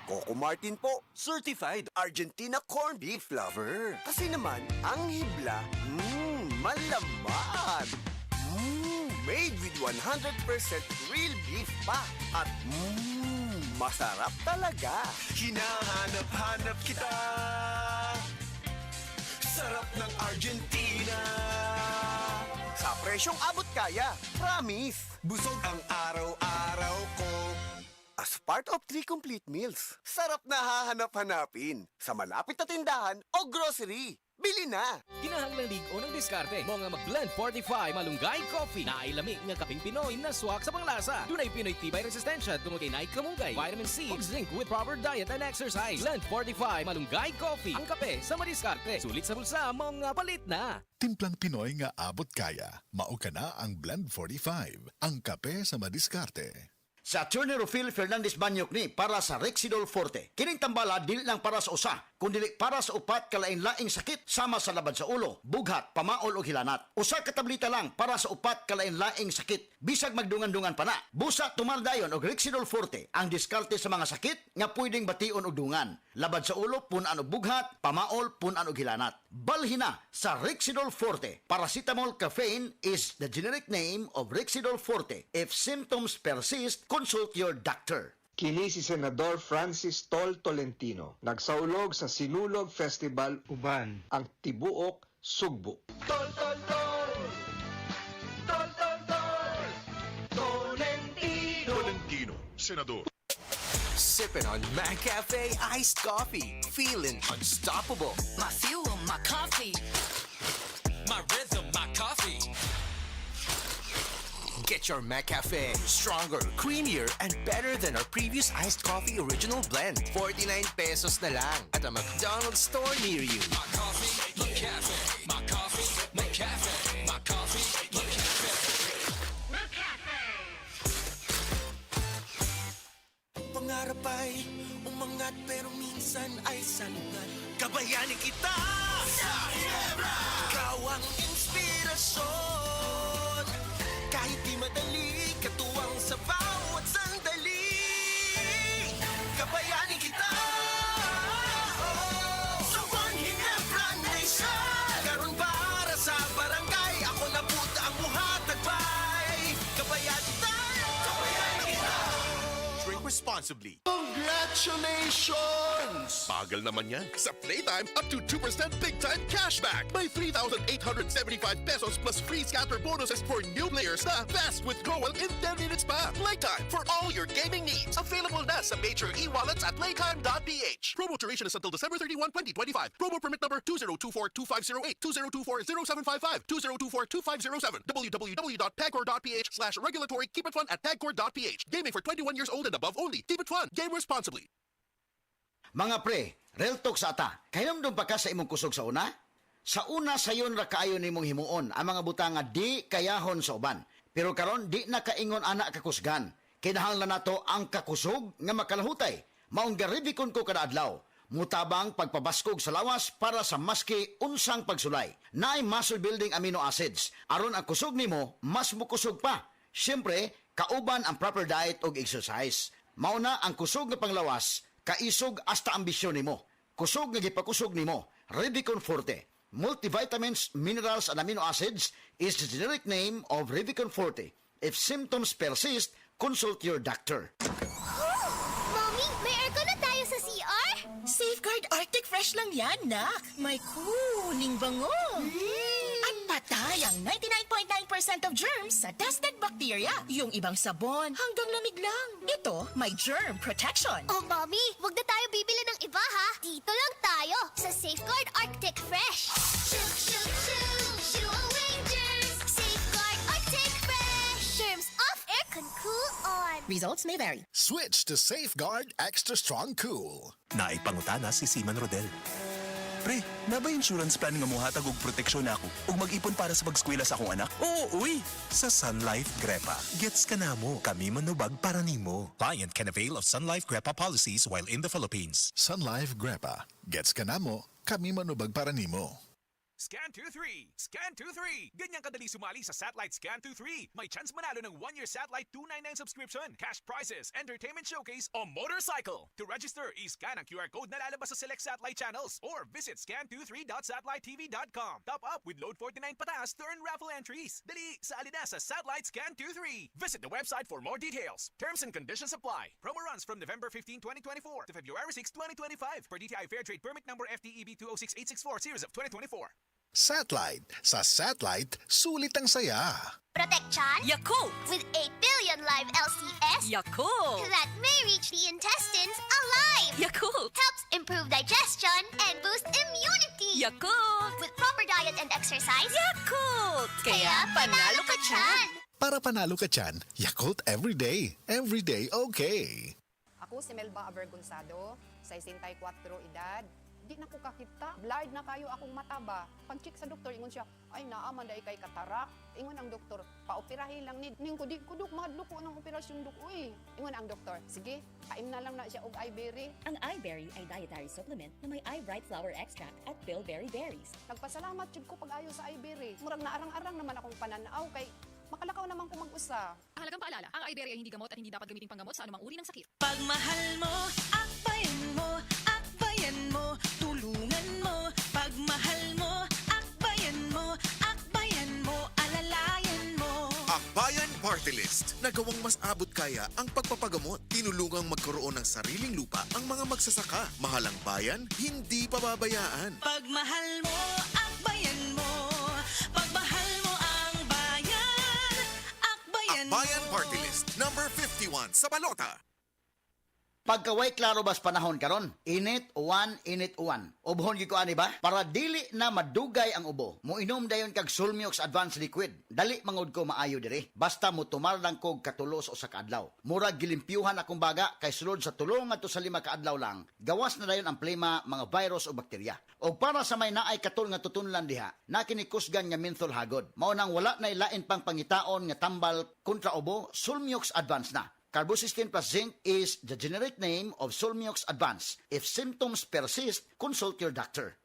Coco Martin po, certified Argentina corned beef lover. Kasi naman, ang hibla, malaman. Made with 100% real beef pa. At masarap talaga. Hinahanap-hanap kita. Sarap ng Argentina. Sa presyong abot kaya, promise. Busog ang araw-araw ko. As part of 3 complete meals, sarap na hahanap-hanapin sa malapit na tindahan o grocery. Bili na! Kinahanglang ligo ng diskarte mo nga mag-blend 45 malunggay coffee na ilamig nga kaping Pinoy na swak sa panglasa. Dunay Pinoy tibay resistensya tungod kay night kamunggay, vitamin C, ug zinc with proper diet and exercise. Blend 45 malunggay coffee. Ang kape sa madiskarte. Sulit sa bulsa, mga palit na. Timplang Pinoy nga abot kaya, mao ka na ang Blend 45, ang kape sa madiskarte. Sa Attorney Rufil Fernandez Banyok ni para sa Rexidol Forte. Kining tambala dili lang para sa usa, kundi para sa upat kalain-laing sakit sama sa labad sa ulo, bughat, pamaol o hilanat. Usa ka tableta lang para sa upat kalain-laing sakit. Bisag magdungan-dungan pa na. Busa tumaldayon og Rexidol Forte ang diskarte sa mga sakit nga pwedeng bation og dungan. Labad sa ulo punan og bughat, pamaol punan og hilanat. Balhina sa Rexidol Forte. Paracetamol caffeine is the generic name of Rexidol Forte. If symptoms persist, consult your doctor. Kini si Senador Francis Tol Tolentino, nagsaulog sa Sinulog Festival Uban, ang Tibuok, Sugbo. Tol, tol, tol. Tol, tol, tol. Tolentino. Tolentino, Senador. Sipping on McCafe iced coffee. Feeling unstoppable. My fuel, my coffee. My rhythm, my coffee. Get your McCafe. Stronger, creamier, and better than our previous iced coffee original blend. 49 pesos na lang at a McDonald's store near you. My coffee, McCafe. My coffee, McCafe. My coffee, McCafe. Pangarap ay umangat pero minsan ay sanungat. Kabayanin kita sa Ginebra. Ikaw ang inspirasyon. Kahit di madali, katuwang sa bawat sandali. Kabayanin kita. Sa One Ginebra Nation. Karon para sa barangay, ako na puta ang buhat nagbay. Kabayanin tayo. Kabayanin kita. Drink responsibly. Congratulations! Bagal naman yan. Sa Playtime, up to 2% big time cashback. May 3,875 pesos plus free scatter bonuses for new players na fast withdrawal in 10 minutes pa. Playtime for all your gaming needs. Available na sa major e-wallets at playtime.ph. Promo duration is until December 31, 2025. Promo permit number 2024-2508, 2024-0755, 2024-2507, www.pagcor.ph/regulatory. Keep it fun at pagcor.ph. Gaming for 21 years old and above only. Keep it fun. Game responsibly. Mga pre, real talk sa ata. Kailangan pa ka sa imong kusog sa una? Sa una sayon ra kaayo nimong himuon ang mga butang nga di kayahon sa uban. Pero karon di na kaingon ana kakusgan. Kinahanglan nato ang kakusog nga makalahutay. Maong garibikon ko kada adlaw. Mutabang pagpabaskog sa lawas para sa maski unsang pagsulay. Naay muscle building amino acids. Aron ang kusog nimo mas mukusog pa. Siyempre, kauban ang proper diet ug exercise. Mauna ang kusog nga panglawas, kaisog hasta ambisyon nimo. Kusog nga gipakusog nimo, Revicon Forte. Multivitamins, minerals, and amino acids is the generic name of Revicon Forte. If symptoms persist, consult your doctor. Mommy, may aircon na tayo sa CR? Safeguard Arctic Fresh lang yan, nak. May cooling bango. At patay ang 99.9% of germs sa dusted bacteria. Yung ibang sabon, hanggang lamig lang. Ito, may germ protection. Oh, Mommy, wag na tayo bibili ng iba, ha? Dito lang tayo sa Safeguard Arctic Fresh. Shoo, shoo, shoo, shoo away germs. Safeguard Arctic Fresh. Germs off, aircon cool on. Results may vary. Switch to Safeguard Extra Strong Cool. Naipangutana si Seaman Rodel. Pre, na ba insurance plan nga muhatag og proteksyon ako ug mag-ipon para sa pag-eskwela sa akong anak? Oo, uy! Sa Sun Life Grepa, gets ka na mo. Kami manubag para nimo. Client can avail of Sun Life Grepa policies while in the Philippines. Sun Life Grepa. Gets ka na mo, kami manubag para nimo. Scan 23! Scan 23! Ganyan kadali sumali sa Satellite Scan 23. May chance manalo ng 1-year Satellite 299 subscription, cash prizes, entertainment showcase, o motorcycle. To register, i-scan ang QR code na lalabas sa select satellite channels or visit scan23.satellitetv.com. Top up with load 49 pataas to earn raffle entries. Dali, sali na sa Satellite Scan 23. Visit the website for more details. Terms and conditions apply. Promo runs from November 15, 2024 to February 6, 2025 per DTI Fair Trade Permit number FTEB 206864 series of 2024. Satellite. Sa Satellite, sulit ang saya. Protection Yakult! with 8 billion live LCS Yakult! that may reach the intestines alive. Yakult! Helps improve digestion and boost immunity. Yakult! With proper diet and exercise, Yakult! Kaya panalo ka dyan! Para panalo ka dyan, Yakult everyday. Everyday okay. Ako si Melba Avergonzado, 64 edad. Di na ko kakita. Blind na kayo akong mata ba? Pag-check sa doktor, ingon siya, ay naaman dahil kay katarak. Ingon ang doktor, paoperahin lang ni. Ning ko, di ko duk, mahadlo ko ng operasyon duk. Uy. Ingon ang doktor, sige, kain na lang na siya og iBerry. Ang iBerry ay dietary supplement na may iBright flower extract at bilberry berries. Nagpasalamat jud ko pag ayo sa iBerry. Murag naarang-arang naman akong pananaw kay makalakaw naman ko mag-usa. Halagang paalala, ang iBerry ay hindi gamot at hindi dapat gamitin panggamot sa anumang uri ng sakit. Pagmahal mo, akbayan mo, akbayan mo, tulungan mo. Pagmahal mo, akbayan mo, akbayan mo, alalayan mo. Akbayan Party List. Nagawang mas abot kaya ang pagpapagamot. Tinulungang magkaroon ng sariling lupa ang mga magsasaka. Mahalang bayan, hindi pababayaan. Pagmahal mo, akbayan mo. Pagmahal mo ang bayan, akbayan mo. Akbayan Party List, number 51 sa balota. Pagkaway klaro bas panahon karon, init uwan. Ubhon gyud ko ani ba? Para dili na madugay ang ubo. Moinom dayon kag Sulmiox Advanced Liquid. Dali mangod ko maayo diri. Basta mo tumar lang kog katulos o sa kaadlaw. Murag gilimpyuhan akong baga kay sulod sa tulong ngadto sa 5 kaadlaw lang. Gawas na dayon ang plema, mga virus o bakterya. O para sa may naay katul nga tutunlan diha, na kinikusgan nga menthol hagod. Mao nang wala nay lain pang pangitaon nga tambal kontra ubo, Sulmiox Advanced na. Carbocysteine plus zinc is the generic name of Sulmiox Advanced. If symptoms persist, consult your doctor.